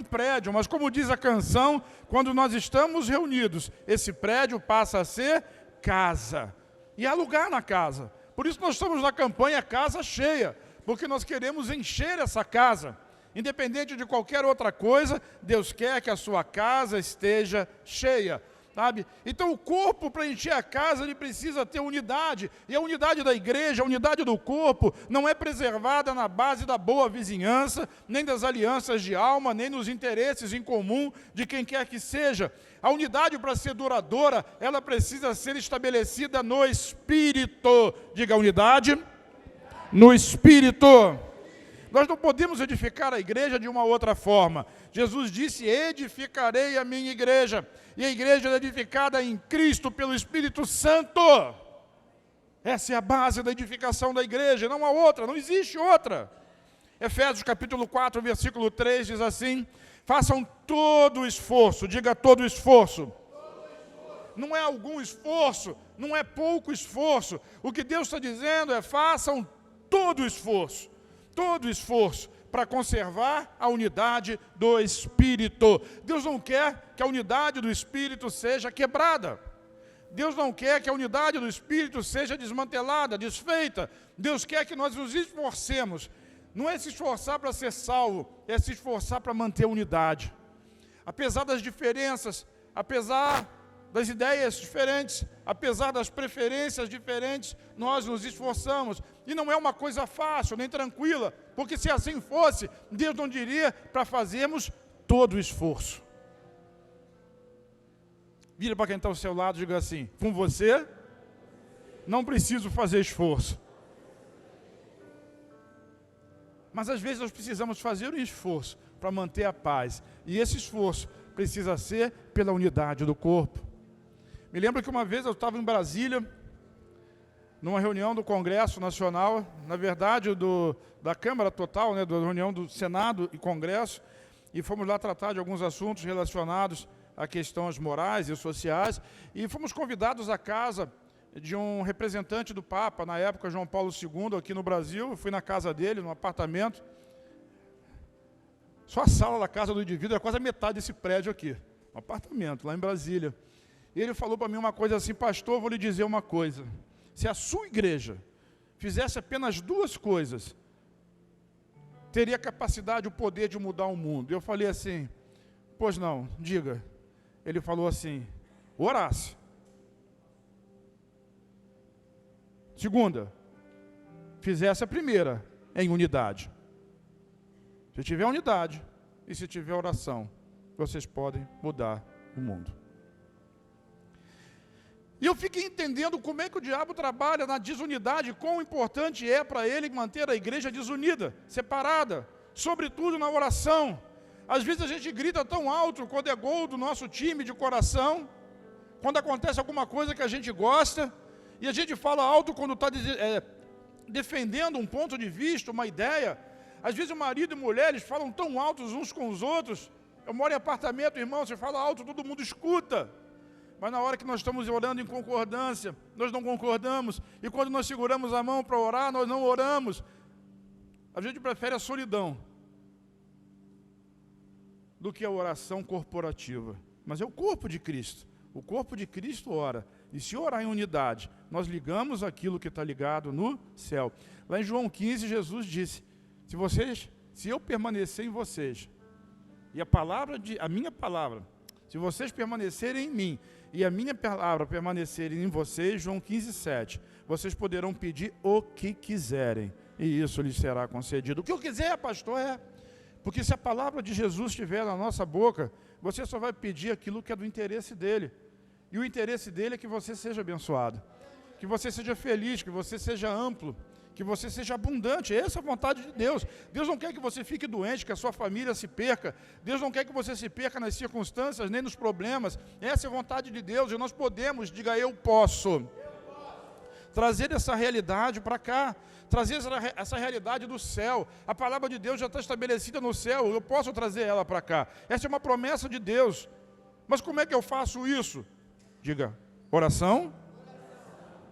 prédio, mas como diz a canção, quando nós estamos reunidos, esse prédio passa a ser casa. E há lugar na casa. Por isso nós estamos na campanha Casa Cheia, porque nós queremos encher essa casa. Independente de qualquer outra coisa, Deus quer que a sua casa esteja cheia, sabe? Então o corpo, para encher a casa, ele precisa ter unidade. E a unidade da igreja, a unidade do corpo, não é preservada na base da boa vizinhança, nem das alianças de alma, nem nos interesses em comum de quem quer que seja. A unidade, para ser duradoura, ela precisa ser estabelecida no Espírito. Diga a unidade. No Espírito. Nós não podemos edificar a igreja de uma outra forma. Jesus disse, edificarei a minha igreja. E a igreja é edificada em Cristo pelo Espírito Santo. Essa é a base da edificação da igreja, não há outra, não existe outra. Efésios capítulo 4, versículo 3 diz assim, façam todo o esforço, diga todo o esforço. Não é algum esforço, não é pouco esforço. O que Deus está dizendo é façam todo o esforço para conservar a unidade do Espírito. Deus não quer que a unidade do Espírito seja quebrada. Deus não quer que a unidade do Espírito seja desmantelada, desfeita. Deus quer que nós nos esforcemos. Não é se esforçar para ser salvo, é se esforçar para manter a unidade. Apesar das diferenças, apesar das ideias diferentes, apesar das preferências diferentes, nós nos esforçamos. E não é uma coisa fácil, nem tranquila, porque se assim fosse, Deus não diria para fazermos todo o esforço. Vira para quem está ao seu lado e diga assim, com você, não preciso fazer esforço. Mas às vezes nós precisamos fazer um esforço para manter a paz. E esse esforço precisa ser pela unidade do corpo. Me lembro que uma vez eu estava em Brasília, numa reunião do Congresso Nacional, na verdade da Câmara Total, né, da reunião do Senado e Congresso, e fomos lá tratar de alguns assuntos relacionados a questões morais e sociais, e fomos convidados à casa de um representante do Papa, na época João Paulo II, aqui no Brasil. Eu fui na casa dele, num apartamento. Só a sala da casa do indivíduo é quase a metade desse prédio aqui, um apartamento, lá em Brasília. E ele falou para mim uma coisa assim, pastor, vou lhe dizer uma coisa. Se a sua igreja fizesse apenas duas coisas, teria capacidade, o poder de mudar o mundo. Eu falei assim, pois não, diga. Ele falou assim, orasse. Segunda, fizesse a primeira, em unidade. Se tiver unidade e se tiver oração, vocês podem mudar o mundo. E eu fiquei entendendo como é que o diabo trabalha na desunidade, quão importante é para ele manter a igreja desunida, separada, sobretudo na oração. Às vezes a gente grita tão alto quando é gol do nosso time de coração, quando acontece alguma coisa que a gente gosta, e a gente fala alto quando está defendendo um ponto de vista, uma ideia. Às vezes o marido e mulher, eles falam tão altos uns com os outros. Eu moro em apartamento, irmão, você fala alto, todo mundo escuta. Mas na hora que nós estamos orando em concordância, nós não concordamos. E quando nós seguramos a mão para orar, nós não oramos. A gente prefere a solidão do que a oração corporativa. Mas é o corpo de Cristo. O corpo de Cristo ora. E se orar em unidade, nós ligamos aquilo que está ligado no céu. Lá em João 15, Jesus disse, se eu permanecer em vocês, e a minha palavra, se vocês permanecerem em mim, e a minha palavra permanecerem em vocês, João 15, 7, vocês poderão pedir o que quiserem, e isso lhes será concedido. O que eu quiser, pastor, porque se a palavra de Jesus estiver na nossa boca, você só vai pedir aquilo que é do interesse dele. E o interesse dele é que você seja abençoado, que você seja feliz, que você seja amplo, que você seja abundante. Essa é a vontade de Deus. Deus não quer que você fique doente, que a sua família se perca. Deus não quer que você se perca nas circunstâncias, nem nos problemas. Essa é a vontade de Deus, e nós podemos, diga eu posso, trazer essa realidade para cá, trazer essa realidade do céu. A palavra de Deus já está estabelecida no céu, eu posso trazer ela para cá. Essa é uma promessa de Deus. Mas como é que eu faço isso? Diga, oração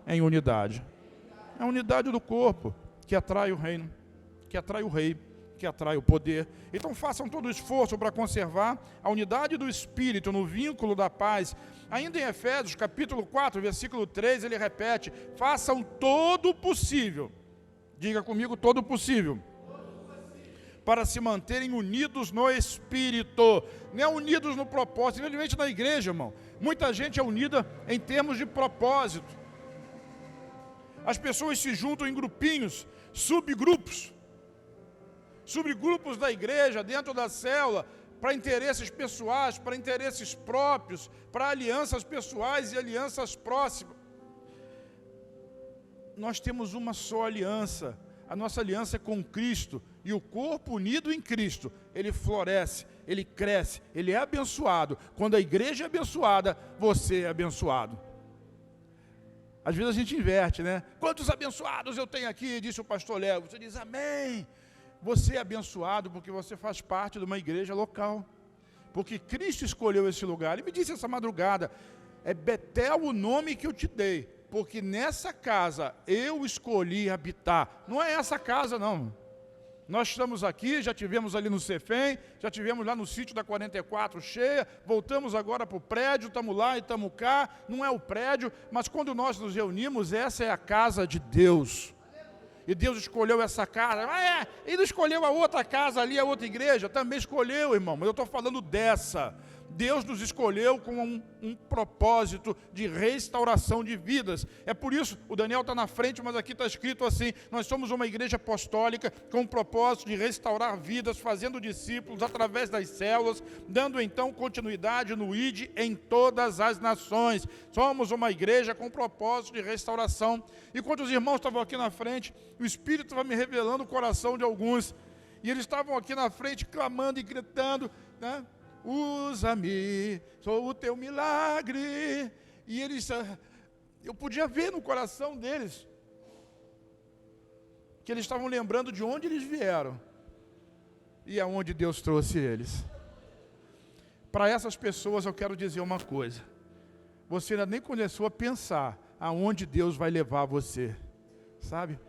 em unidade. É a unidade do corpo que atrai o reino, que atrai o rei, que que atrai o poder. Então façam todo o esforço para conservar a unidade do Espírito no vínculo da paz. Ainda em Efésios, capítulo 4, versículo 3, ele repete: façam todo o possível. Diga comigo, todo o possível. Para se manterem unidos no Espírito. Não é unidos no propósito. Infelizmente na igreja, irmão, muita gente é unida em termos de propósito. As pessoas se juntam em grupinhos, subgrupos da igreja, dentro da célula, para interesses pessoais, para interesses próprios, para alianças pessoais e alianças próximas. Nós temos uma só aliança, a nossa aliança é com Cristo, e o corpo unido em Cristo, ele floresce, ele cresce, ele é abençoado. Quando a igreja é abençoada, você é abençoado. Às vezes a gente inverte, né? Quantos abençoados eu tenho aqui, disse o pastor Léo. Você diz amém. Você é abençoado porque você faz parte de uma igreja local. Porque Cristo escolheu esse lugar. Ele me disse essa madrugada: é Betel o nome que eu te dei, porque nessa casa eu escolhi habitar. Não é essa casa não. Nós estamos aqui, já tivemos ali no Cefem, já tivemos lá no sítio da 44 cheia, voltamos agora para o prédio, estamos lá e estamos cá. Não é o prédio, mas quando nós nos reunimos, essa é a casa de Deus. E Deus escolheu essa casa. Ele escolheu a outra casa ali, a outra igreja. Também escolheu, irmão, mas eu estou falando dessa. Deus nos escolheu com um propósito de restauração de vidas. É por isso, o Daniel está na frente, mas aqui está escrito assim: nós somos uma igreja apostólica com o propósito de restaurar vidas, fazendo discípulos através das células, dando então continuidade no ID em todas as nações. Somos uma igreja com propósito de restauração. E quando os irmãos estavam aqui na frente, o Espírito estava me revelando o coração de alguns, e eles estavam aqui na frente clamando e gritando, né? Usa-me, sou o teu milagre. E eles, eu podia ver no coração deles que eles estavam lembrando de onde eles vieram e aonde Deus trouxe eles. Para essas pessoas eu quero dizer uma coisa: você ainda nem começou a pensar aonde Deus vai levar você, sabe?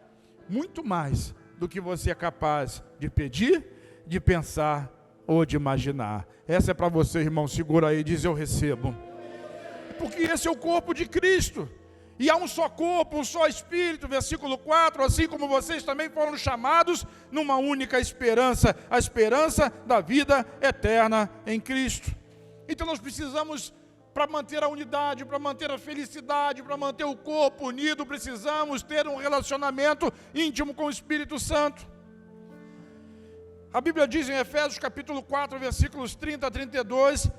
Muito mais do que você é capaz de pedir, de pensar ou de imaginar. Essa é para você, irmão. Segura aí e diz: eu recebo. Porque esse é o corpo de Cristo. E há um só corpo, um só Espírito. Versículo 4, assim como vocês também foram chamados numa única esperança, a esperança da vida eterna em Cristo. Então nós precisamos, para manter a unidade, para manter a felicidade, para manter o corpo unido, precisamos ter um relacionamento íntimo com o Espírito Santo. A Bíblia diz em Efésios capítulo 4, versículos 30 a 32,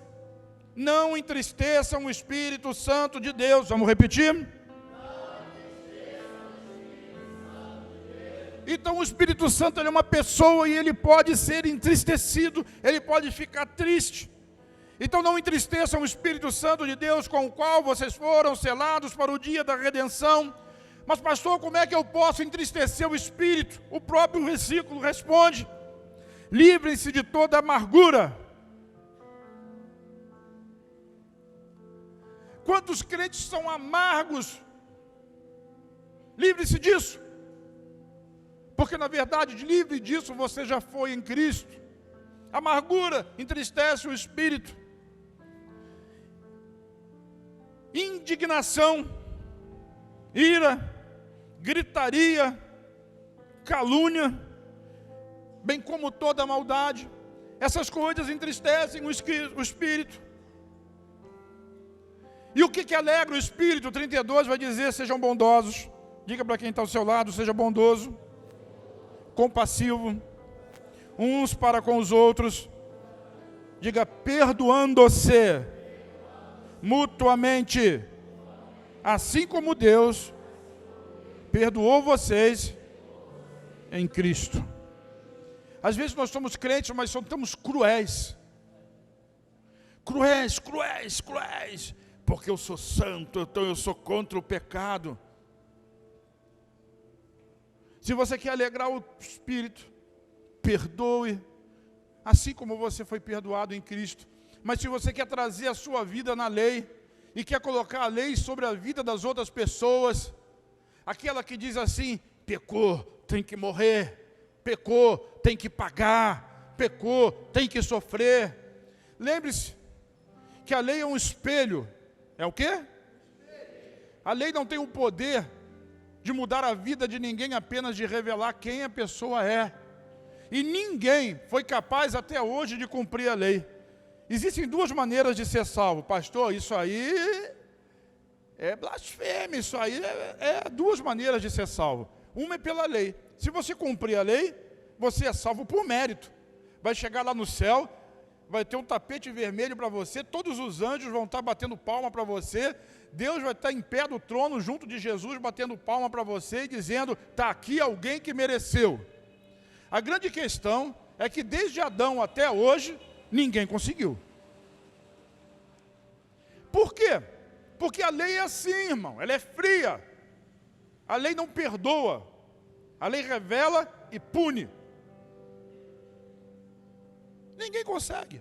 não entristeçam o Espírito Santo de Deus. Vamos repetir? Então o Espírito Santo, ele é uma pessoa e ele pode ser entristecido, ele pode ficar triste. Então não entristeçam o Espírito Santo de Deus, com o qual vocês foram selados para o dia da redenção. Mas pastor, como é que eu posso entristecer o Espírito? O próprio versículo responde: livrem-se de toda amargura. Quantos crentes são amargos? Livre-se disso. Porque na verdade, livre disso, você já foi em Cristo. Amargura entristece o espírito. Indignação, ira, gritaria, calúnia, bem como toda maldade, essas coisas entristecem o espírito. E o que alegra o espírito? 32 vai dizer: sejam bondosos. Diga para quem está ao seu lado: seja bondoso, compassivo, uns para com os outros. Diga: perdoando-se mutuamente, assim como Deus perdoou vocês em Cristo. Às vezes nós somos crentes, mas somos cruéis. Cruéis. Porque eu sou santo, então eu sou contra o pecado. Se você quer alegrar o espírito, perdoe, assim como você foi perdoado em Cristo. Mas se você quer trazer a sua vida na lei, e quer colocar a lei sobre a vida das outras pessoas, aquela que diz assim: pecou, tem que morrer, pecou, tem que pagar, pecou, tem que sofrer. Lembre-se que a lei é um espelho. É o quê? A lei não tem o poder de mudar a vida de ninguém, apenas de revelar quem a pessoa é. E ninguém foi capaz até hoje de cumprir a lei. Existem duas maneiras de ser salvo. Pastor, isso aí é blasfêmia, isso aí é duas maneiras de ser salvo. Uma é pela lei. Se você cumprir a lei, você é salvo por mérito. Vai chegar lá no céu, vai ter um tapete vermelho para você, todos os anjos vão estar batendo palma para você, Deus vai estar em pé do trono junto de Jesus, batendo palma para você e dizendo, está aqui alguém que mereceu. A grande questão é que desde Adão até hoje, ninguém conseguiu. Por quê? Porque a lei é assim, irmão, ela é fria. A lei não perdoa, a lei revela e pune. Ninguém consegue.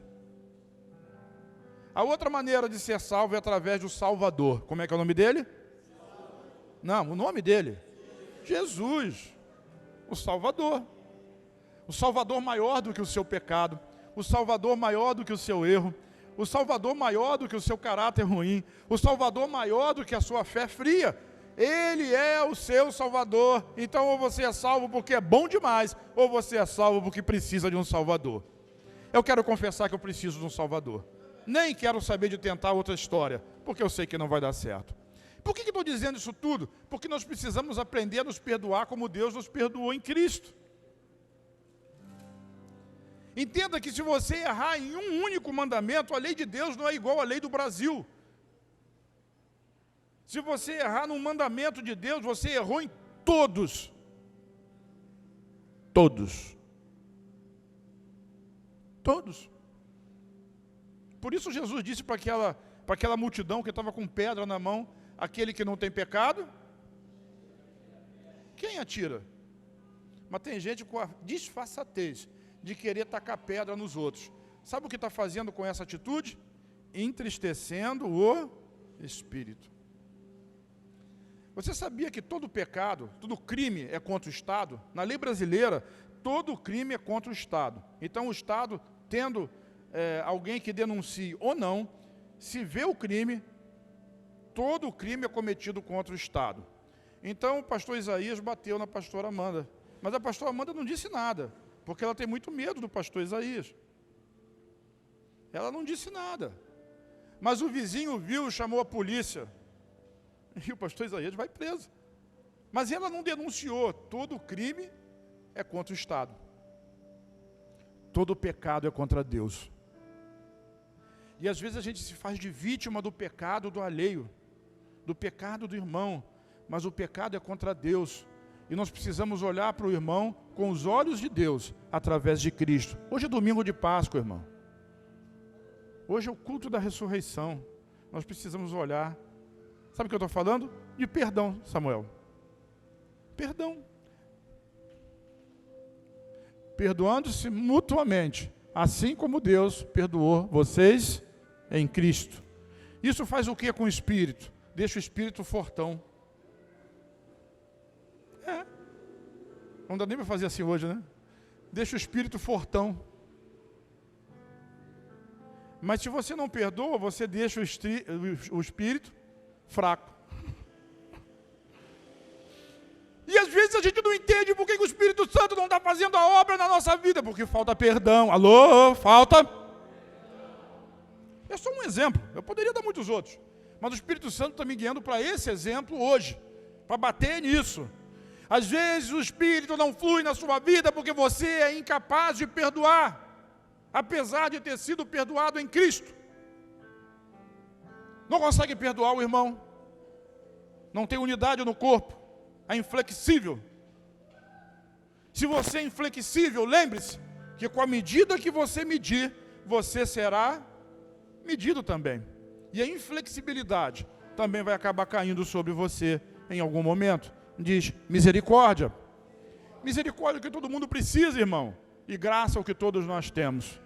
A outra maneira de ser salvo é através do Salvador. Como é que é o nome dele? Não, o nome dele? Jesus, o Salvador. O Salvador maior do que o seu pecado, o Salvador maior do que o seu erro, o Salvador maior do que o seu caráter ruim, o Salvador maior do que a sua fé fria. Ele é o seu Salvador. Então ou você é salvo porque é bom demais, ou você é salvo porque precisa de um Salvador. Eu quero confessar que eu preciso de um Salvador. Nem quero saber de tentar outra história, porque eu sei que não vai dar certo. Por que estou dizendo isso tudo? Porque nós precisamos aprender a nos perdoar como Deus nos perdoou em Cristo. Entenda que se você errar em um único mandamento, a lei de Deus não é igual à lei do Brasil. Se você errar num mandamento de Deus, você errou em todos. Todos. Todos. Por isso Jesus disse para aquela multidão que estava com pedra na mão, aquele que não tem pecado, quem atira? Mas tem gente com a disfarçatez de querer tacar pedra nos outros. Sabe o que está fazendo com essa atitude? Entristecendo o Espírito. Você sabia que todo pecado, todo crime é contra o Estado? Na lei brasileira, todo crime é contra o Estado. Então o Estado, tendo alguém que denuncie ou não, se vê o crime, todo o crime é cometido contra o Estado. Então o pastor Isaías bateu na pastora Amanda. Mas a pastora Amanda não disse nada, porque ela tem muito medo do pastor Isaías. Ela não disse nada. Mas o vizinho viu e chamou a polícia. E o pastor Isaías vai preso. Mas ela não denunciou. Todo crime é contra o Estado. Todo pecado é contra Deus. E às vezes a gente se faz de vítima do pecado do alheio, do pecado do irmão. Mas o pecado é contra Deus. E nós precisamos olhar para o irmão com os olhos de Deus, através de Cristo. Hoje é domingo de Páscoa, irmão. Hoje é o culto da ressurreição. Nós precisamos olhar. Sabe o que eu estou falando? De perdão, Samuel. Perdão. Perdoando-se mutuamente, assim como Deus perdoou vocês em Cristo. Isso faz o que com o Espírito? Deixa o Espírito fortão. Não dá nem para fazer assim hoje, né? Deixa o Espírito fortão. Mas se você não perdoa, você deixa o Espírito fraco. E às vezes a gente não entende por que o Espírito Santo não está fazendo a obra na nossa vida, porque falta perdão. Alô, falta? É só um exemplo, eu poderia dar muitos outros. Mas o Espírito Santo está me guiando para esse exemplo hoje, para bater nisso. Às vezes o Espírito não flui na sua vida porque você é incapaz de perdoar, apesar de ter sido perdoado em Cristo. Não consegue perdoar o irmão, não tem unidade no corpo, é inflexível. Se você é inflexível, lembre-se que com a medida que você medir, você será medido também. E a inflexibilidade também vai acabar caindo sobre você em algum momento. Diz misericórdia. Misericórdia é o que todo mundo precisa, irmão. E graça é o que todos nós temos.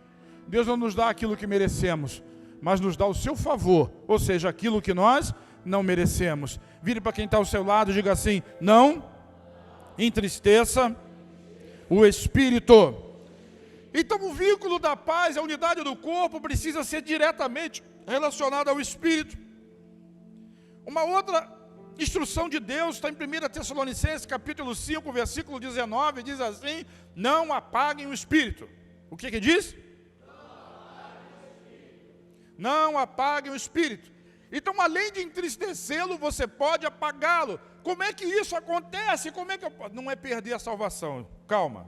Deus não nos dá aquilo que merecemos, mas nos dá o seu favor, ou seja, aquilo que nós não merecemos. Vire para quem está ao seu lado e diga assim: não entristeça o Espírito. Então o vínculo da paz, a unidade do corpo, precisa ser diretamente relacionado ao Espírito. Uma outra instrução de Deus está em 1 Tessalonicenses, capítulo 5, versículo 19, diz assim: não apaguem o Espírito. O que diz? Não apaguem o Espírito. Então, além de entristecê-lo, você pode apagá-lo. Como é que isso acontece? Como é que não é perder a salvação? Calma.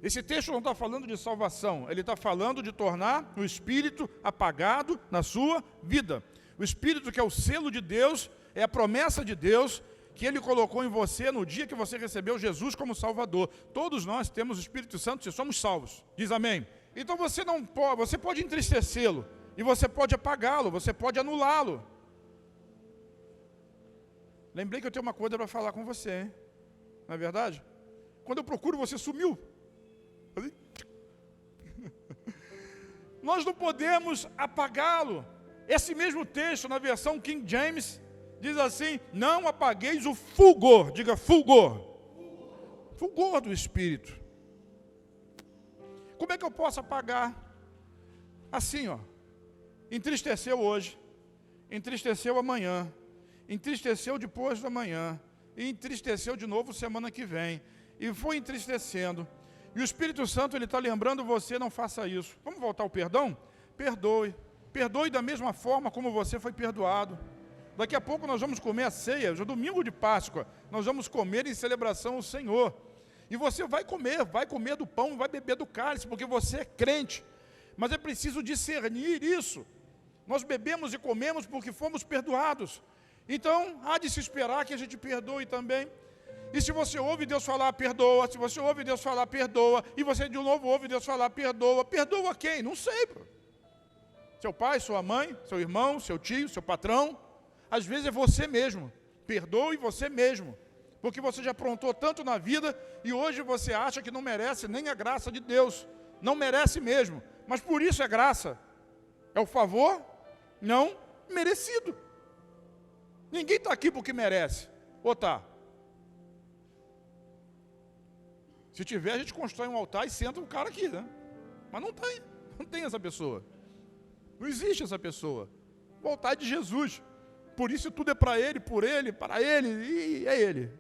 Esse texto não está falando de salvação, ele está falando de tornar o Espírito apagado na sua vida. O Espírito, que é o selo de Deus, é a promessa de Deus que Ele colocou em você no dia que você recebeu Jesus como Salvador. Todos nós temos o Espírito Santo se somos salvos. Diz amém. Então você pode entristecê-lo, e você pode apagá-lo, você pode anulá-lo. Lembrei que eu tenho uma coisa para falar com você, hein? Não é verdade? Quando eu procuro, você sumiu. Nós não podemos apagá-lo. Esse mesmo texto, na versão King James, diz assim: não apagueis o fulgor, diga fulgor, fulgor do Espírito. Como é que eu posso apagar? Assim, ó, entristeceu hoje, entristeceu amanhã, entristeceu depois da manhã, e entristeceu de novo semana que vem, e foi entristecendo, e o Espírito Santo, ele está lembrando você: não faça isso. Vamos voltar ao perdão? Perdoe. Perdoe da mesma forma como você foi perdoado. Daqui a pouco nós vamos comer a ceia, hoje é domingo de Páscoa, nós vamos comer em celebração ao Senhor. E você vai comer do pão, vai beber do cálice, porque você é crente. Mas é preciso discernir isso. Nós bebemos e comemos porque fomos perdoados. Então, há de se esperar que a gente perdoe também. E se você ouve Deus falar, perdoa. Se você ouve Deus falar, perdoa. E você de novo ouve Deus falar, perdoa. Perdoa quem? Não sei, pô. Seu pai, sua mãe, seu irmão, seu tio, seu patrão. Às vezes é você mesmo. Perdoe você mesmo. Porque você já aprontou tanto na vida e hoje você acha que não merece nem a graça de Deus. Não merece mesmo. Mas por isso é graça. É o favor não merecido. Ninguém está aqui porque merece. Ou está? Se tiver, a gente constrói um altar e senta um cara aqui, né? Mas não tem essa pessoa. Não existe essa pessoa. O altar é de Jesus. Por isso tudo é para Ele, por Ele, para Ele, e é Ele.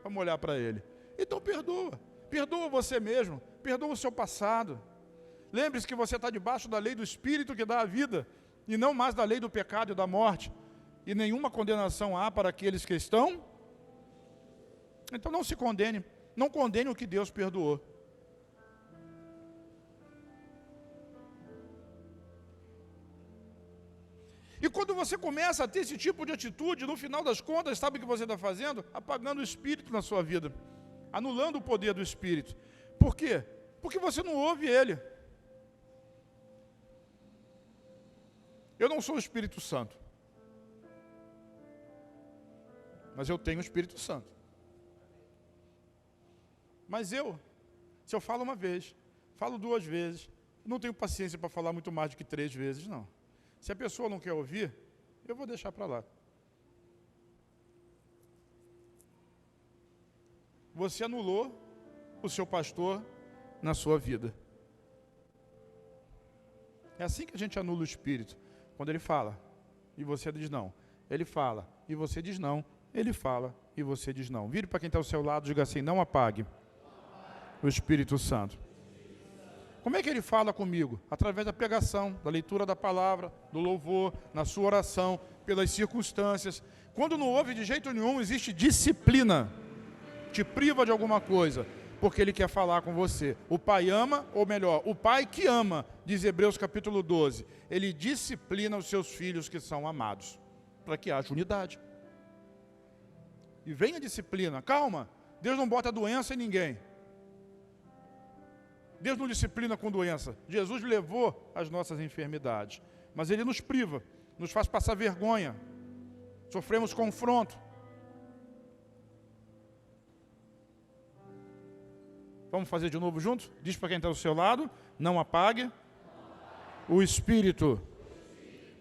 Vamos olhar para Ele. Então perdoa. Perdoa você mesmo. Perdoa o seu passado. Lembre-se que você está debaixo da lei do Espírito que dá a vida, e não mais da lei do pecado e da morte. E nenhuma condenação há para aqueles que estão. Então não se condene. Não condene o que Deus perdoou. E quando você começa a ter esse tipo de atitude, no final das contas, sabe o que você está fazendo? Apagando o Espírito na sua vida. Anulando o poder do Espírito. Por quê? Porque você não ouve Ele. Eu não sou o Espírito Santo. Mas eu tenho o Espírito Santo. Mas se eu falo uma vez, falo 2 vezes, não tenho paciência para falar muito mais do que 3 vezes, não. Se a pessoa não quer ouvir, eu vou deixar para lá. Você anulou o seu pastor na sua vida. É assim que a gente anula o Espírito. Quando ele fala, e você diz não. Ele fala, e você diz não. Ele fala, e você diz não. Vire para quem está ao seu lado e diga assim: não apague o Espírito Santo. Como é que ele fala comigo? Através da pregação, da leitura da palavra, do louvor, na sua oração, pelas circunstâncias. Quando não ouve de jeito nenhum, existe disciplina. Te priva de alguma coisa, porque ele quer falar com você. O pai ama, ou melhor, o pai que ama, diz Hebreus capítulo 12, ele disciplina os seus filhos que são amados, para que haja unidade. E vem a disciplina. Calma, Deus não bota doença em ninguém. Deus não disciplina com doença. Jesus levou as nossas enfermidades. Mas Ele nos priva, nos faz passar vergonha. Sofremos confronto. Vamos fazer de novo juntos? Diz para quem está ao seu lado: não apague o Espírito.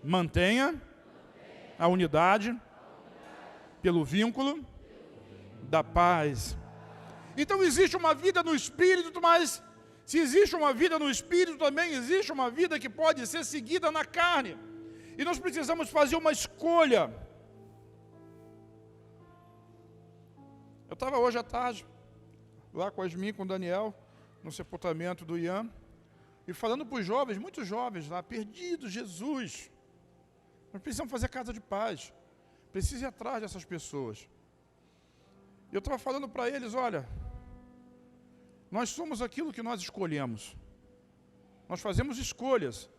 Mantenha a unidade pelo vínculo da paz. Então existe uma vida no Espírito, mas se existe uma vida no Espírito, também existe uma vida que pode ser seguida na carne. E nós precisamos fazer uma escolha. Eu estava hoje à tarde, lá com a Yasmin, com o Daniel, no sepultamento do Ian, e falando para os jovens, muitos jovens lá, perdidos, Jesus. Nós precisamos fazer casa de paz. Precisa ir atrás dessas pessoas. Eu estava falando para eles, olha, nós somos aquilo que nós escolhemos. Nós fazemos escolhas.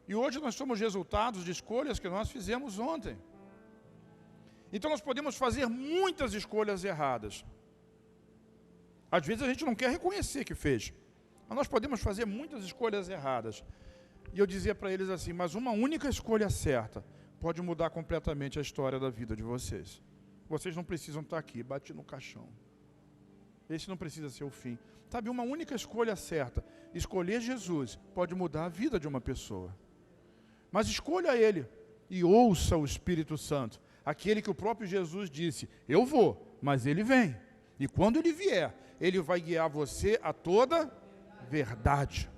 E hoje nós somos resultados de escolhas que nós fizemos ontem. Então nós podemos fazer muitas escolhas erradas. Às vezes a gente não quer reconhecer que fez. Mas nós podemos fazer muitas escolhas erradas. E eu dizia para eles assim, mas uma única escolha certa pode mudar completamente a história da vida de vocês. Vocês não precisam estar aqui, bate no caixão. Esse não precisa ser o fim. Sabe, uma única escolha certa. Escolher Jesus pode mudar a vida de uma pessoa. Mas escolha Ele e ouça o Espírito Santo. Aquele que o próprio Jesus disse, eu vou, mas Ele vem. E quando Ele vier, Ele vai guiar você a toda verdade.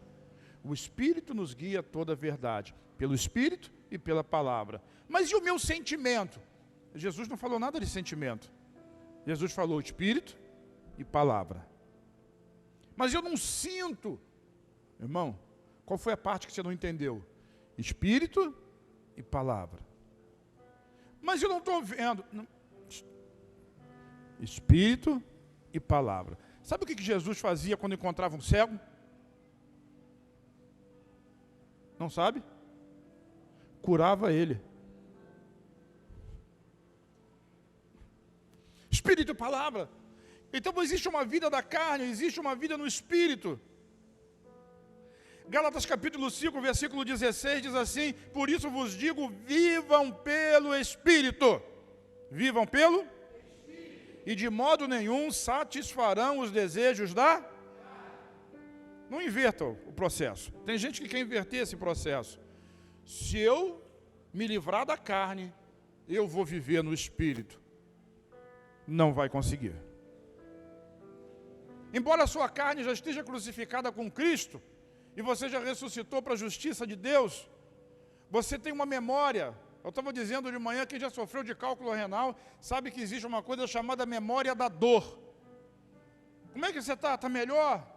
O Espírito nos guia a toda verdade. Pelo Espírito e pela palavra. Mas e o meu sentimento? Jesus não falou nada de sentimento. Jesus falou Espírito e palavra. Mas eu não sinto. Irmão, qual foi a parte que você não entendeu? Espírito e palavra. Mas eu não estou vendo. Não. Espírito e palavra. Sabe o que Jesus fazia quando encontrava um cego? Não sabe? Curava ele. Espírito e palavra. Então existe uma vida da carne, existe uma vida no Espírito. Gálatas capítulo 5, versículo 16 diz assim, por isso vos digo, vivam pelo Espírito. Vivam pelo Espírito. E de modo nenhum satisfarão os desejos da... Não invertam o processo. Tem gente que quer inverter esse processo. Se eu me livrar da carne, eu vou viver no Espírito. Não vai conseguir. Embora a sua carne já esteja crucificada com Cristo, e você já ressuscitou para a justiça de Deus, você tem uma memória. Eu estava dizendo de manhã, quem já sofreu de cálculo renal, sabe que existe uma coisa chamada memória da dor. Como é que você está? Está melhor?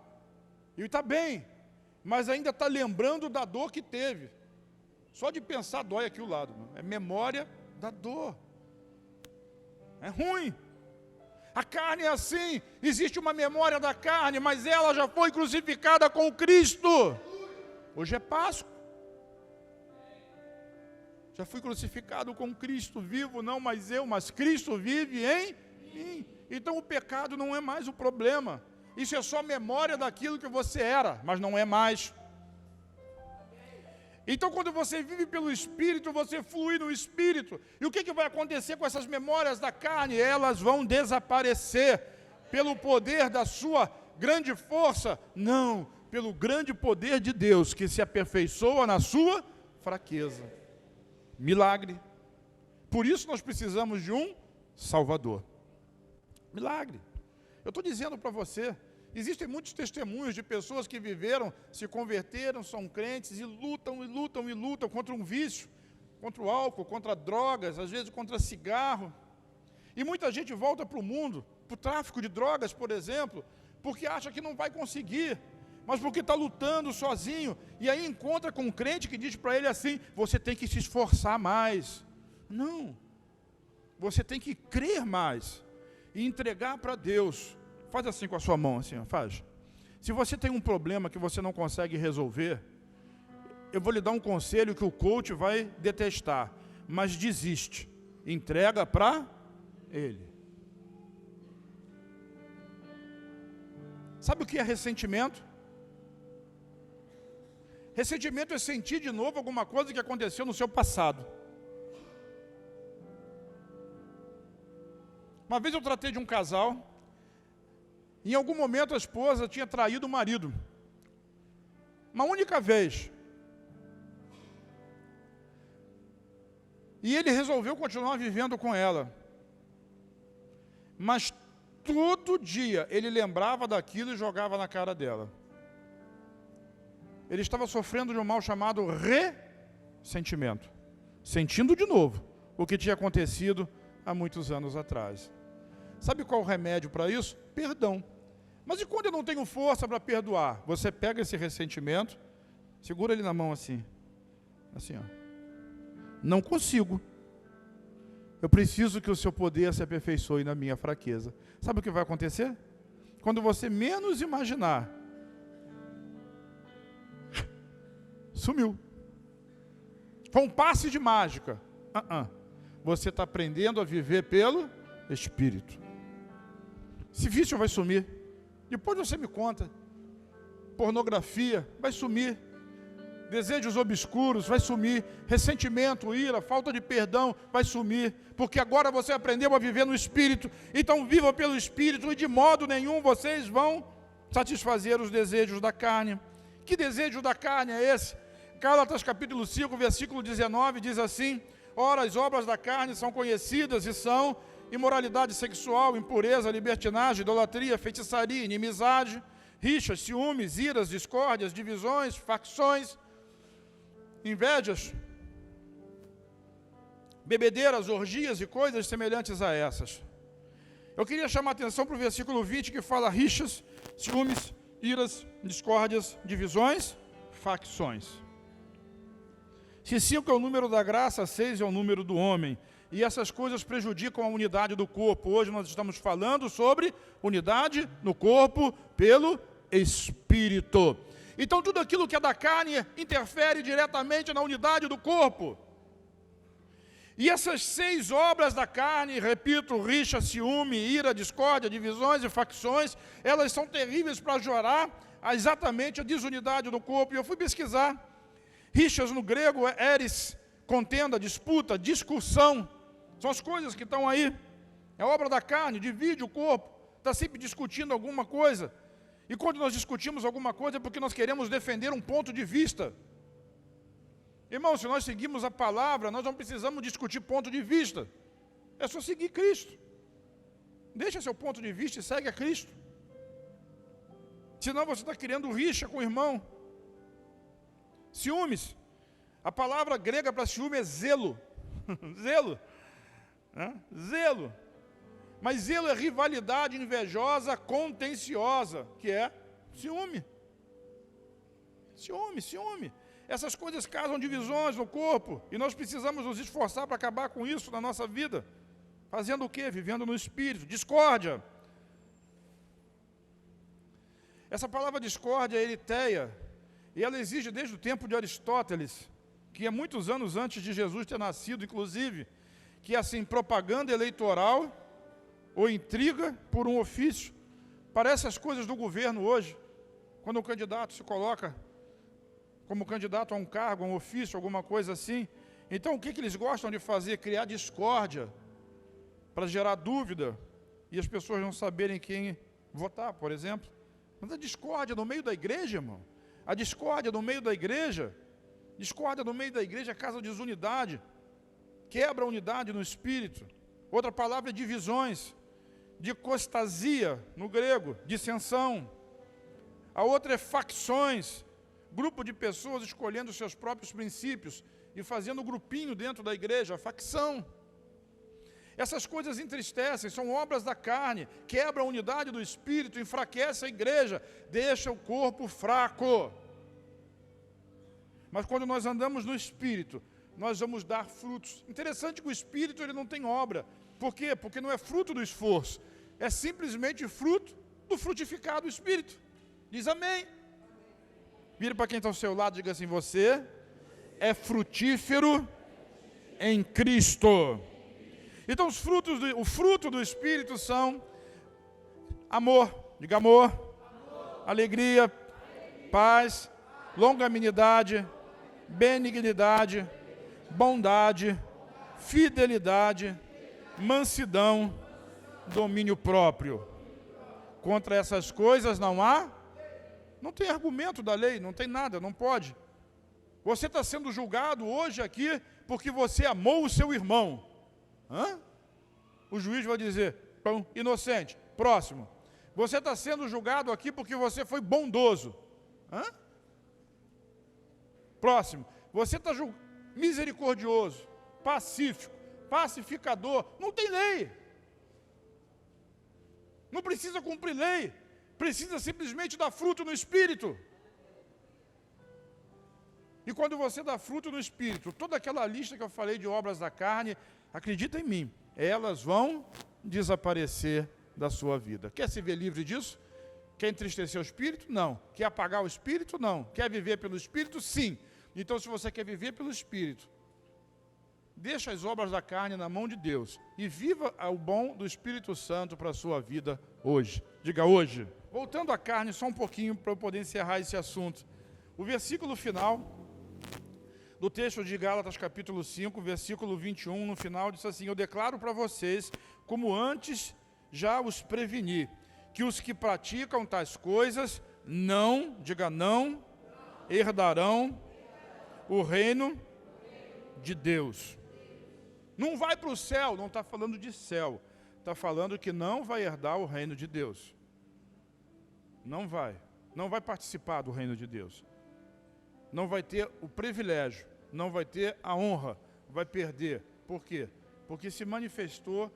E está bem, mas ainda está lembrando da dor que teve. Só de pensar dói aqui o lado. É memória da dor. É ruim. A carne é assim, existe uma memória da carne, mas ela já foi crucificada com Cristo. Hoje é Páscoa. Já fui crucificado com Cristo, vivo não mais eu, mas Cristo vive em mim. Então o pecado não é mais o problema. Isso é só memória daquilo que você era, mas não é mais. Então quando você vive pelo Espírito, você flui no Espírito. E o que vai acontecer com essas memórias da carne? Elas vão desaparecer pelo poder da sua grande força? Não, pelo grande poder de Deus, que se aperfeiçoa na sua fraqueza. Milagre. Por isso nós precisamos de um Salvador. Milagre. Eu estou dizendo para você, existem muitos testemunhos de pessoas que viveram, se converteram, são crentes e lutam, e lutam, e lutam contra um vício, contra o álcool, contra drogas, às vezes contra cigarro. E muita gente volta para o mundo, para o tráfico de drogas, por exemplo, porque acha que não vai conseguir, mas porque está lutando sozinho. E aí encontra com um crente que diz para ele assim, você tem que se esforçar mais. Não, você tem que crer mais e entregar para Deus. Faz assim com a sua mão, assim, ó, faz. Se você tem um problema que você não consegue resolver, eu vou lhe dar um conselho que o coach vai detestar, mas desiste, entrega para ele. Sabe o que é ressentimento? Ressentimento é sentir de novo alguma coisa que aconteceu no seu passado. Uma vez eu tratei de um casal. Em algum momento a esposa tinha traído o marido. Uma única vez. E ele resolveu continuar vivendo com ela. Mas todo dia ele lembrava daquilo e jogava na cara dela. Ele estava sofrendo de um mal chamado ressentimento, sentindo de novo o que tinha acontecido há muitos anos atrás. Sabe qual é o remédio para isso? Perdão. Mas e quando eu não tenho força para perdoar? Você pega esse ressentimento, segura ele na mão assim, assim, ó. Não consigo. Eu preciso que o seu poder se aperfeiçoe na minha fraqueza. Sabe o que vai acontecer? Quando você menos imaginar, sumiu. Foi um passe de mágica. Você está aprendendo a viver pelo Espírito. Esse vício vai sumir. Depois você me conta. Pornografia vai sumir. Desejos obscuros vai sumir. Ressentimento, ira, falta de perdão vai sumir. Porque agora você aprendeu a viver no Espírito. Então viva pelo Espírito e de modo nenhum vocês vão satisfazer os desejos da carne. Que desejo da carne é esse? Gálatas capítulo 5, versículo 19 diz assim: ora, as obras da carne são conhecidas e são imoralidade sexual, impureza, libertinagem, idolatria, feitiçaria, inimizade, rixas, ciúmes, iras, discórdias, divisões, facções, invejas, bebedeiras, orgias e coisas semelhantes a essas. Eu queria chamar a atenção para o versículo 20 que fala rixas, ciúmes, iras, discórdias, divisões, facções. Se 5 é o número da graça, 6 é o número do homem. E essas coisas prejudicam a unidade do corpo. Hoje nós estamos falando sobre unidade no corpo pelo Espírito. Então tudo aquilo que é da carne interfere diretamente na unidade do corpo. E essas 6 obras da carne, repito, rixa, ciúme, ira, discórdia, divisões e facções, elas são terríveis para gerar exatamente a desunidade do corpo. E eu fui pesquisar. Rixas no grego é eris, contenda, disputa, discussão. São as coisas que estão aí. É obra da carne, divide o corpo. Está sempre discutindo alguma coisa. E quando nós discutimos alguma coisa é porque nós queremos defender um ponto de vista. Irmão, se nós seguimos a palavra, nós não precisamos discutir ponto de vista. É só seguir Cristo. Deixa seu ponto de vista e segue a Cristo. Senão você está criando rixa com o irmão. Ciúmes. A palavra grega para ciúme é zelo. Zelo. Zelo. Mas zelo é rivalidade invejosa, contenciosa, que é ciúme. Ciúme. Essas coisas causam divisões no corpo, e nós precisamos nos esforçar para acabar com isso na nossa vida. Fazendo o quê? Vivendo no Espírito. Discórdia. Essa palavra discórdia é eritéia, e ela exige desde o tempo de Aristóteles, que é muitos anos antes de Jesus ter nascido, inclusive, que é assim, propaganda eleitoral ou intriga por um ofício. Parece as coisas do governo hoje, quando o candidato se coloca como candidato a um cargo, a um ofício, alguma coisa assim. Então, o que eles gostam de fazer? Criar discórdia, para gerar dúvida, e as pessoas não saberem quem votar, por exemplo. Mas a discórdia no meio da igreja, irmão, a discórdia no meio da igreja causa desunidade, quebra a unidade no espírito. Outra palavra é divisões, dicostasia no grego, dissensão. A outra é facções, grupo de pessoas escolhendo seus próprios princípios e fazendo grupinho dentro da igreja, facção. Essas coisas entristecem, são obras da carne, quebram a unidade do espírito, enfraquece a igreja, deixa o corpo fraco. Mas quando nós andamos no Espírito, nós vamos dar frutos. Interessante que o Espírito ele não tem obra. Por quê? Porque não é fruto do esforço. É simplesmente fruto do frutificar do Espírito. Diz amém. Vira para quem está ao seu lado e diga assim: você é frutífero em Cristo. Então o fruto do Espírito são amor, diga amor, alegria, paz, longanimidade, benignidade, bondade, fidelidade, mansidão, domínio próprio. Contra essas coisas não tem argumento da lei, não tem nada, não pode. Você está sendo julgado hoje aqui porque você amou o seu irmão. O juiz vai dizer, inocente, Próximo. Você está sendo julgado aqui porque você foi bondoso. Hã? Próximo. Você está misericordioso, pacífico, pacificador. Não tem lei. Não precisa cumprir lei. Precisa simplesmente dar fruto no Espírito. E quando você dá fruto no Espírito, toda aquela lista que eu falei de obras da carne, acredita em mim, elas vão desaparecer da sua vida. Quer se ver livre disso? Quer entristecer o Espírito? Não. Quer apagar o Espírito? Não. Quer viver pelo Espírito? Sim. Então, se você quer viver pelo Espírito, deixa as obras da carne na mão de Deus e viva o bom do Espírito Santo para a sua vida hoje. Diga hoje. Voltando à carne só um pouquinho para eu poder encerrar esse assunto. O versículo final do texto de Gálatas capítulo 5, versículo 21, no final diz assim: eu declaro para vocês, como antes já os preveni, que os que praticam tais coisas não, diga não, herdarão o reino de Deus. Não vai para o céu, não está falando de céu, está falando que não vai herdar o reino de Deus. Não vai participar do reino de Deus. Não vai ter o privilégio, não vai ter a honra, vai perder. Por quê? Porque se manifestou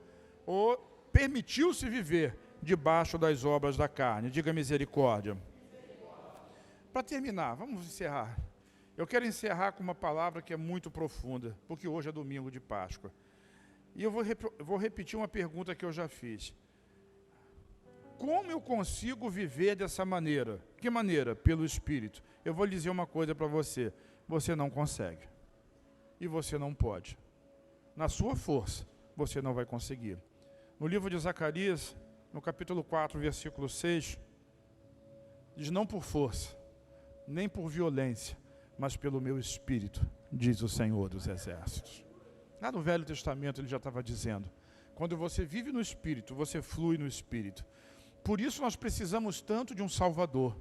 ou permitiu-se viver debaixo das obras da carne. Diga misericórdia. Para terminar, vamos encerrar. Eu quero encerrar com uma palavra que é muito profunda, porque hoje é domingo de Páscoa. E eu vou repetir uma pergunta que eu já fiz. Como eu consigo viver dessa maneira? Que maneira? Pelo Espírito. Eu vou lhe dizer uma coisa para você. Você não consegue. E você não pode. Na sua força, você não vai conseguir. No livro de Zacarias, no capítulo 4, versículo 6, diz: não por força, nem por violência, mas pelo meu Espírito, diz o Senhor dos Exércitos. Lá no Velho Testamento ele já estava dizendo, quando você vive no Espírito, você flui no Espírito. Por isso nós precisamos tanto de um Salvador.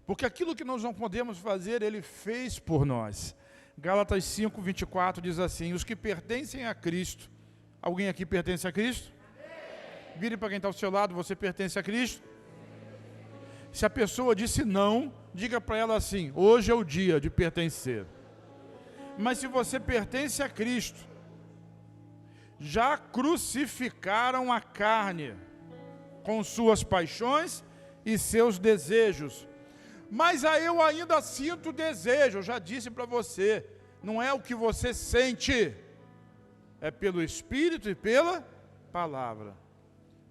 Porque aquilo que nós não podemos fazer, Ele fez por nós. Gálatas 5, 24 diz assim: os que pertencem a Cristo. Alguém aqui pertence a Cristo? Vire para quem está ao seu lado: você pertence a Cristo? Se a pessoa disse não, diga para ela assim: hoje é o dia de pertencer. Mas se você pertence a Cristo, já crucificaram a carne com suas paixões e seus desejos. Mas eu ainda sinto desejo. Eu já disse para você, não é o que você sente, é pelo Espírito e pela palavra.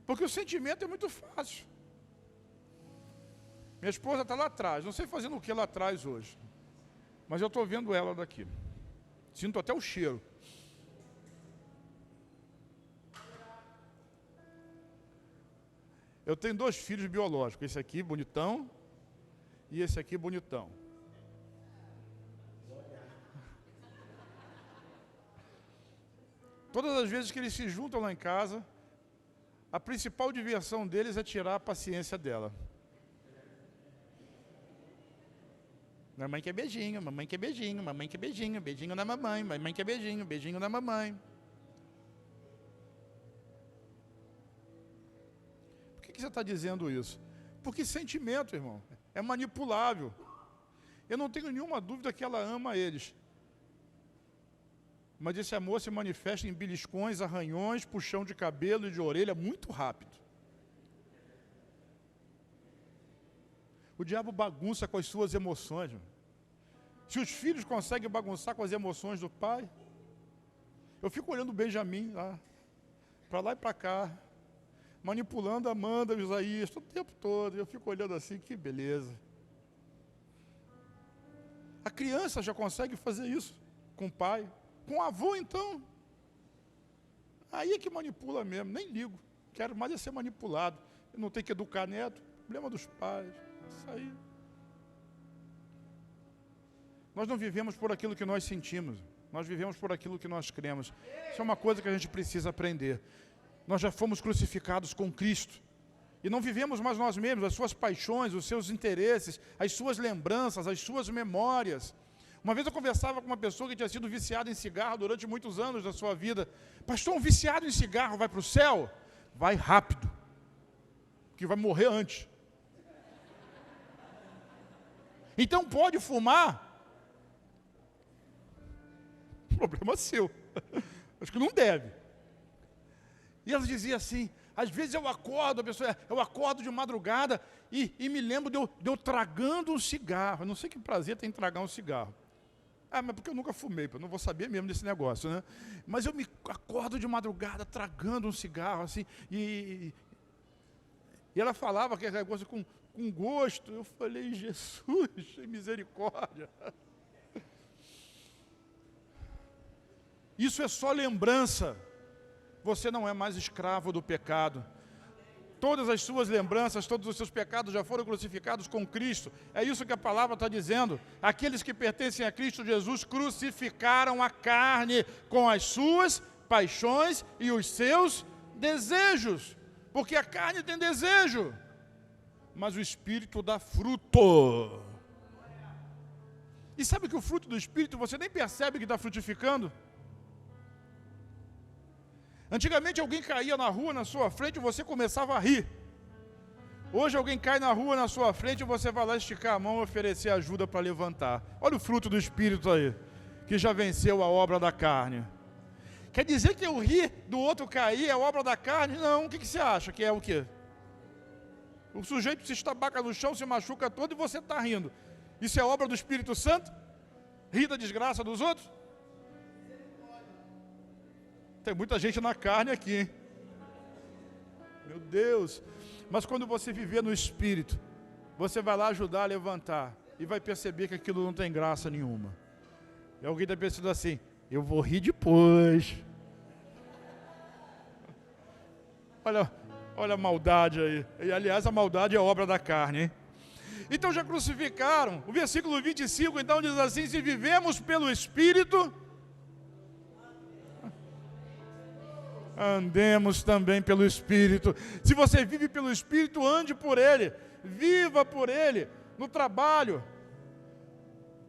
Porque o sentimento é muito fácil. Minha esposa está lá atrás, não sei fazendo o que lá atrás hoje, mas eu estou vendo ela daqui. Sinto até o cheiro. Eu tenho 2 filhos biológicos, esse aqui bonitão e esse aqui bonitão. Todas as vezes que eles se juntam lá em casa, a principal diversão deles é tirar a paciência dela. Mamãe quer beijinho, mamãe quer beijinho, mamãe quer beijinho, beijinho na mamãe, mamãe quer beijinho, beijinho na mamãe. Por que você está dizendo isso? Porque sentimento, irmão, é manipulável. Eu não tenho nenhuma dúvida que ela ama eles. Mas esse amor se manifesta em beliscões, arranhões, puxão de cabelo e de orelha muito rápido. O diabo bagunça com as suas emoções. Irmão. Se os filhos conseguem bagunçar com as emoções do pai, eu fico olhando o Benjamin lá, para lá e para cá, manipulando a Amanda, o Isaías, todo o tempo todo. Eu fico olhando assim, que beleza. A criança já consegue fazer isso com o pai. Com o avô, então. Aí é que manipula mesmo, nem ligo. Quero mais é ser manipulado. Eu não tenho que educar neto, problema dos pais. Isso aí. Nós não vivemos por aquilo que nós sentimos. Nós vivemos por aquilo que nós cremos. Isso é uma coisa que a gente precisa aprender. Nós já fomos crucificados com Cristo. E não vivemos mais nós mesmos, as suas paixões, os seus interesses, as suas lembranças, as suas memórias. Uma vez eu conversava com uma pessoa que tinha sido viciada em cigarro durante muitos anos da sua vida. Pastor, um viciado em cigarro vai para o céu? Vai rápido. que vai morrer antes. Então pode fumar? Problema seu. Acho que não deve. E ela dizia assim, às vezes eu acordo de madrugada e me lembro de eu tragando um cigarro. Eu não sei que prazer tem em tragar um cigarro. Mas porque eu nunca fumei, eu não vou saber mesmo desse negócio, né? Mas eu me acordo de madrugada tragando um cigarro, assim, e ela falava aquele negócio com gosto. Eu falei, Jesus, misericórdia. Isso é só lembrança. Você não é mais escravo do pecado. Todas as suas lembranças, todos os seus pecados já foram crucificados com Cristo. É isso que a palavra está dizendo. Aqueles que pertencem a Cristo Jesus crucificaram a carne com as suas paixões e os seus desejos. Porque a carne tem desejo, mas o Espírito dá fruto. E sabe que o fruto do Espírito você nem percebe que está frutificando? Antigamente alguém caía na rua na sua frente e você começava a rir. Hoje alguém cai na rua na sua frente e você vai lá esticar a mão e oferecer ajuda para levantar. Olha o fruto do Espírito aí, que já venceu a obra da carne. Quer dizer que eu rir do outro cair é obra da carne? Não, o que você acha que é o quê? O sujeito se estabaca no chão, se machuca todo e você está rindo. Isso é obra do Espírito Santo? Rir da desgraça dos outros? Tem muita gente na carne aqui, hein? Meu Deus. Mas quando você viver no Espírito, você vai lá ajudar a levantar e vai perceber que aquilo não tem graça nenhuma. E alguém está pensando assim, eu vou rir depois. Olha a maldade aí. E aliás, a maldade é obra da carne, hein? Então já crucificaram. O versículo 25 então diz assim, se vivemos pelo Espírito, andemos também pelo Espírito. Se você vive pelo Espírito, ande por Ele, viva por Ele, no trabalho.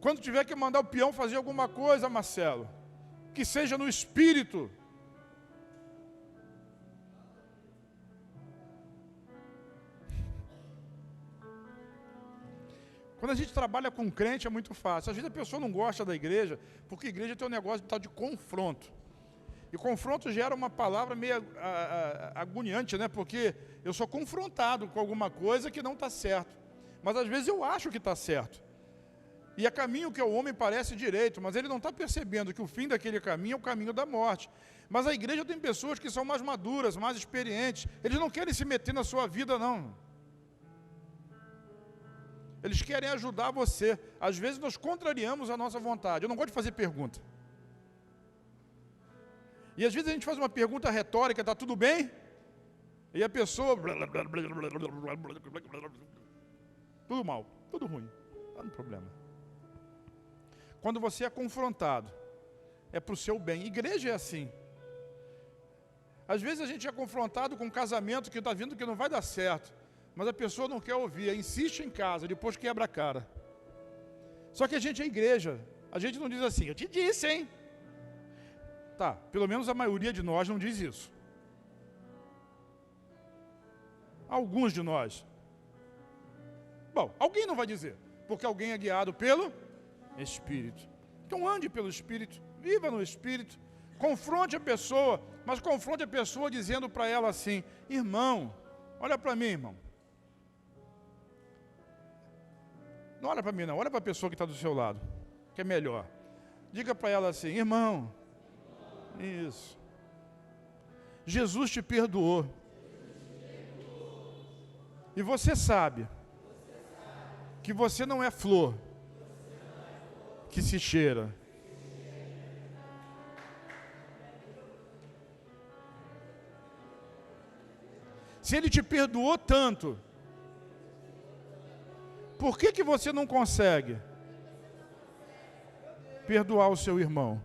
Quando tiver que mandar o peão fazer alguma coisa, Marcelo, que seja no Espírito. Quando a gente trabalha com crente é muito fácil. Às vezes a pessoa não gosta da igreja, porque a igreja tem um negócio de tal de confronto. E confronto gera uma palavra meio agoniante, né? Porque eu sou confrontado com alguma coisa que não está certo. Mas às vezes eu acho que está certo. E é caminho que ao homem parece direito, mas ele não está percebendo que o fim daquele caminho é o caminho da morte. Mas a igreja tem pessoas que são mais maduras, mais experientes. Eles não querem se meter na sua vida, não. Eles querem ajudar você. Às vezes nós contrariamos a nossa vontade. Eu não gosto de fazer pergunta. E às vezes a gente faz uma pergunta retórica, está tudo bem? E a pessoa... Tudo mal, tudo ruim, não tem problema. Quando você é confrontado, é para o seu bem. Igreja é assim. Às vezes a gente é confrontado com um casamento que está vindo que não vai dar certo, mas a pessoa não quer ouvir, insiste em casa, depois quebra a cara. Só que a gente é igreja, a gente não diz assim, eu te disse, hein? Tá, pelo menos a maioria de nós não diz isso. Alguns de nós. Bom, alguém não vai dizer, porque alguém é guiado pelo Espírito. Então ande pelo Espírito, viva no Espírito, confronte a pessoa, mas confronte a pessoa dizendo para ela assim, irmão, olha para mim, irmão. Não olha para mim não, olha para a pessoa que está do seu lado, que é melhor. Diga para ela assim, irmão, isso. Jesus te perdoou. E você sabe que você não é flor que se cheira. Se Ele te perdoou tanto, por que você não consegue perdoar o seu irmão?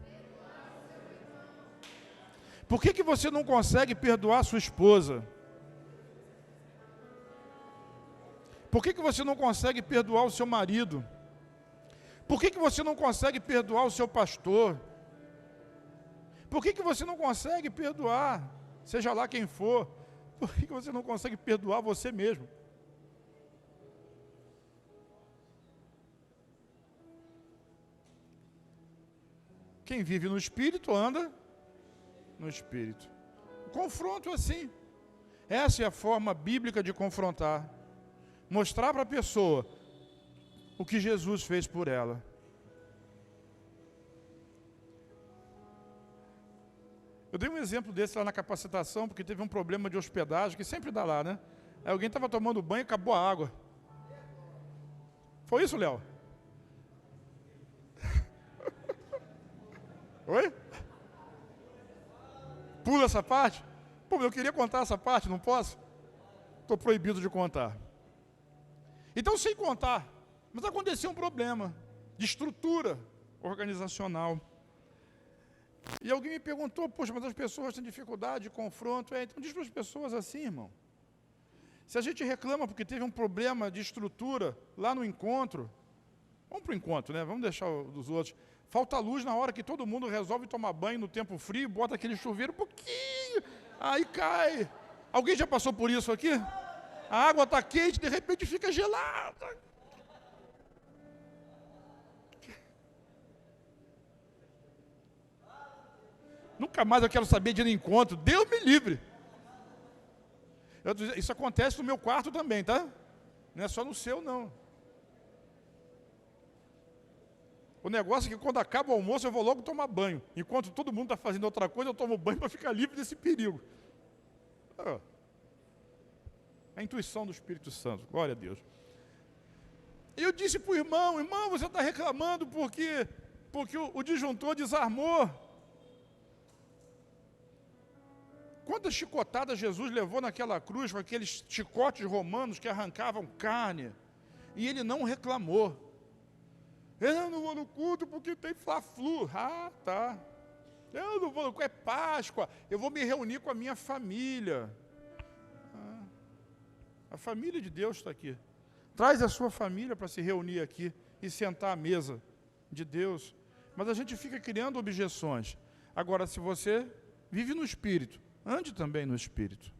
Por que você não consegue perdoar a sua esposa? Por que você não consegue perdoar o seu marido? Por que você não consegue perdoar o seu pastor? Por que você não consegue perdoar, seja lá quem for? Por que você não consegue perdoar você mesmo? Quem vive no Espírito anda no Espírito. O confronto é assim. Essa é a forma bíblica de confrontar. Mostrar para a pessoa o que Jesus fez por ela. Eu dei um exemplo desse lá na capacitação, porque teve um problema de hospedagem, que sempre dá lá, né? Aí alguém estava tomando banho e acabou a água. Foi isso, Léo? Oi? Pula essa parte? Pô, eu queria contar essa parte, não posso? Estou proibido de contar. Então, sem contar, mas aconteceu um problema de estrutura organizacional. E alguém me perguntou, poxa, mas as pessoas têm dificuldade de confronto. Então diz para as pessoas assim, irmão. Se a gente reclama porque teve um problema de estrutura lá no encontro, vamos para o encontro, né? Vamos deixar dos outros. Falta luz na hora que todo mundo resolve tomar banho no tempo frio, bota aquele chuveiro um pouquinho, aí cai. Alguém já passou por isso aqui? A água está quente, de repente fica gelada. Nunca mais eu quero saber de ir no encontro. Deus me livre. Isso acontece no meu quarto também, tá? Não é só no seu, não. O negócio é que quando acaba o almoço eu vou logo tomar banho. Enquanto todo mundo está fazendo outra coisa, eu tomo banho para ficar livre desse perigo. A intuição do Espírito Santo. Glória a Deus. E eu disse para o irmão, você está reclamando porque o disjuntor desarmou. Quantas chicotadas Jesus levou naquela cruz com aqueles chicotes romanos que arrancavam carne, e ele não reclamou. Eu não vou no culto porque tem Fla-Flu. Ah, tá. Eu não vou no culto, é Páscoa. Eu vou me reunir com a minha família. A família de Deus está aqui. Traz a sua família para se reunir aqui e sentar à mesa de Deus. Mas a gente fica criando objeções. Agora, se você vive no Espírito, ande também no Espírito.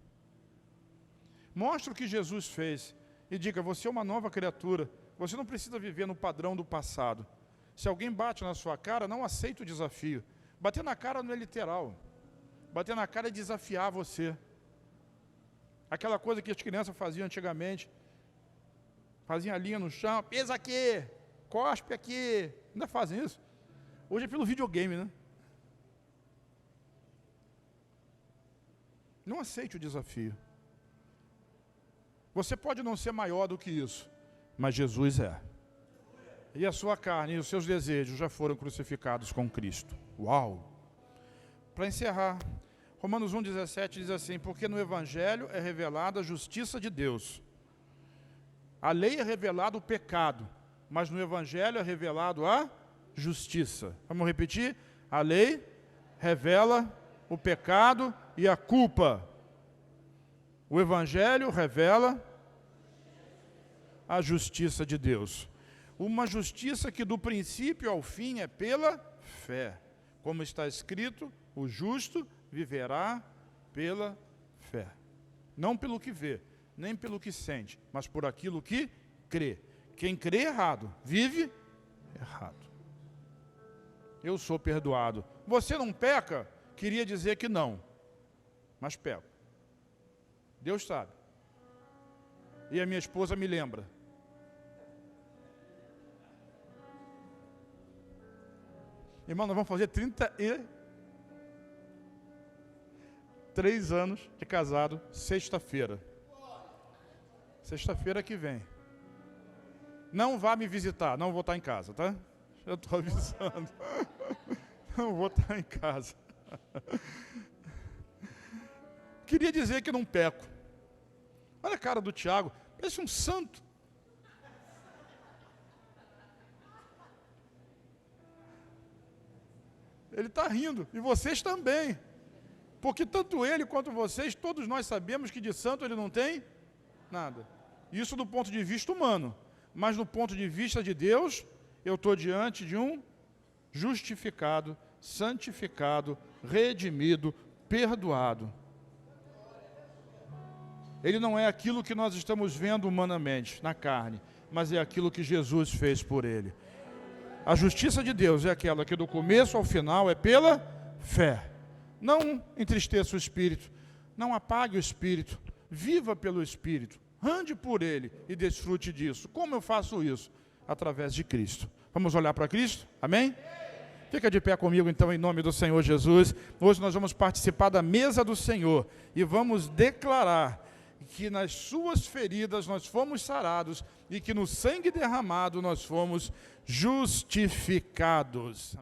Mostre o que Jesus fez e diga, você é uma nova criatura. Você não precisa viver no padrão do passado. Se alguém bate na sua cara, não aceite o desafio. Bater na cara não é literal. Bater na cara é desafiar você. Aquela coisa que as crianças faziam antigamente. Faziam a linha no chão, pesa aqui, cospe aqui. Ainda fazem isso? Hoje é pelo videogame, né? Não aceite o desafio. Você pode não ser maior do que isso, mas Jesus é. E a sua carne e os seus desejos já foram crucificados com Cristo. Uau! Para encerrar, Romanos 1,17 diz assim, porque no Evangelho é revelada a justiça de Deus. A lei é revelado o pecado, mas no Evangelho é revelado a justiça. Vamos repetir? A lei revela o pecado e a culpa. O Evangelho revela a justiça de Deus. Uma justiça que do princípio ao fim é pela fé. Como está escrito, o justo viverá pela fé. Não pelo que vê, nem pelo que sente, mas por aquilo que crê. Quem crê errado, vive errado. Eu sou perdoado. Você não peca? Queria dizer que não, mas peco. Deus sabe. E a minha esposa me lembra. Irmão, nós vamos fazer 33 anos de casado, sexta-feira. Sexta-feira que vem. Não vá me visitar, não vou estar em casa, tá? Eu estou avisando. Não vou estar em casa. Queria dizer que não peco. Olha a cara do Tiago, parece um santo. Ele está rindo, e vocês também. Porque tanto ele quanto vocês, todos nós sabemos que de santo ele não tem nada. Isso do ponto de vista humano. Mas do ponto de vista de Deus, eu estou diante de um justificado, santificado, redimido, perdoado. ele não é aquilo que nós estamos vendo humanamente, na carne, mas é aquilo que Jesus fez por ele. A justiça de Deus é aquela que do começo ao final é pela fé. Não entristeça o espírito, não apague o espírito, viva pelo espírito, ande por ele e desfrute disso. Como eu faço isso? Através de Cristo. Vamos olhar para Cristo? Amém? Fica de pé comigo então em nome do Senhor Jesus. Hoje nós vamos participar da mesa do Senhor e vamos declarar que nas suas feridas nós fomos sarados e que no sangue derramado nós fomos justificados. Amém?